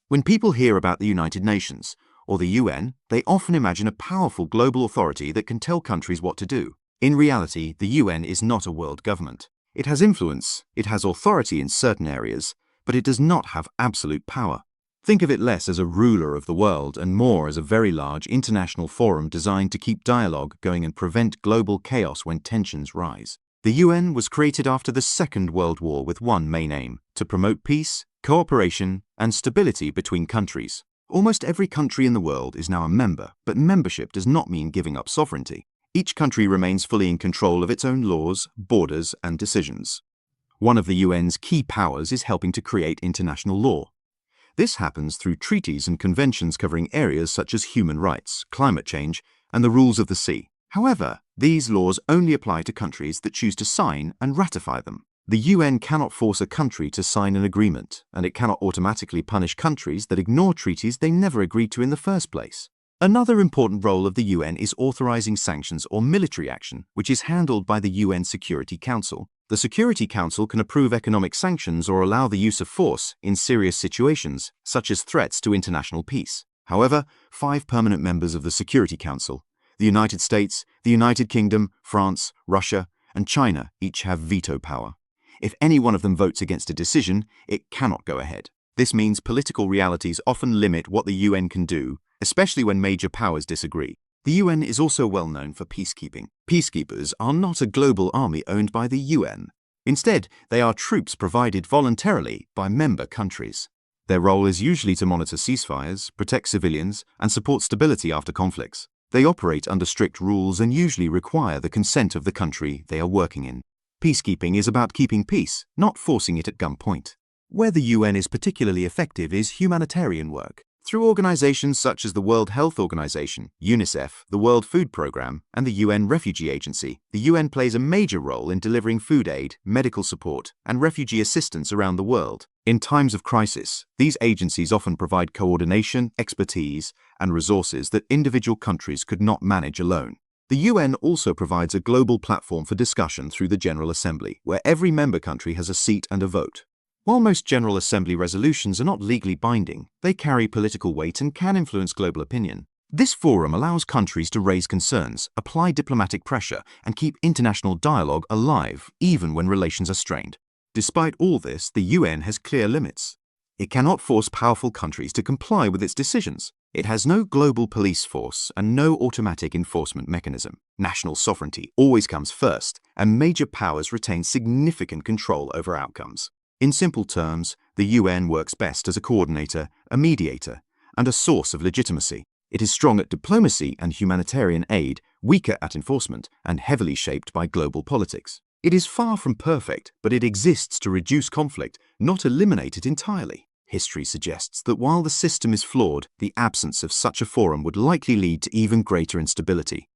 When people hear about the United Nations, or the UN, they often imagine a powerful global authority that can tell countries what to do. In reality, the UN is not a world government. It has influence, it has authority in certain areas, but it does not have absolute power. Think of it less as a ruler of the world and more as a very large international forum designed to keep dialogue going and prevent global chaos when tensions rise. The UN was created after the Second World War with one main aim: to promote peace, cooperation, and stability between countries. Almost every country in the world is now a member, but membership does not mean giving up sovereignty. Each country remains fully in control of its own laws, borders, and decisions. One of the UN's key powers is helping to create international law. This happens through treaties and conventions covering areas such as human rights, climate change, and the rules of the sea. However, these laws only apply to countries that choose to sign and ratify them. The UN cannot force a country to sign an agreement, and it cannot automatically punish countries that ignore treaties they never agreed to in the first place. Another important role of the UN is authorizing sanctions or military action, which is handled by the UN Security Council. The Security Council can approve economic sanctions or allow the use of force in serious situations, such as threats to international peace. However, 5 permanent members of the Security Council, the United States, the United Kingdom, France, Russia, and China, each have veto power. If any one of them votes against a decision, it cannot go ahead. This means political realities often limit what the UN can do, especially when major powers disagree. The UN is also well known for peacekeeping. Peacekeepers are not a global army owned by the UN. Instead, they are troops provided voluntarily by member countries. Their role is usually to monitor ceasefires, protect civilians, and support stability after conflicts. They operate under strict rules and usually require the consent of the country they are working in. Peacekeeping is about keeping peace, not forcing it at gunpoint. Where the UN is particularly effective is humanitarian work. Through organizations such as the World Health Organization, UNICEF, the World Food Programme, and the UN Refugee Agency, the UN plays a major role in delivering food aid, medical support, and refugee assistance around the world. In times of crisis, these agencies often provide coordination, expertise, and resources that individual countries could not manage alone. The UN also provides a global platform for discussion through the General Assembly, where every member country has a seat and a vote. While most General Assembly resolutions are not legally binding, they carry political weight and can influence global opinion. This forum allows countries to raise concerns, apply diplomatic pressure, and keep international dialogue alive, even when relations are strained. Despite all this, the UN has clear limits. It cannot force powerful countries to comply with its decisions. It has no global police force and no automatic enforcement mechanism. National sovereignty always comes first, and major powers retain significant control over outcomes. In simple terms, the UN works best as a coordinator, a mediator, and a source of legitimacy. It is strong at diplomacy and humanitarian aid, weaker at enforcement, and heavily shaped by global politics. It is far from perfect, but it exists to reduce conflict, not eliminate it entirely. History suggests that while the system is flawed, the absence of such a forum would likely lead to even greater instability.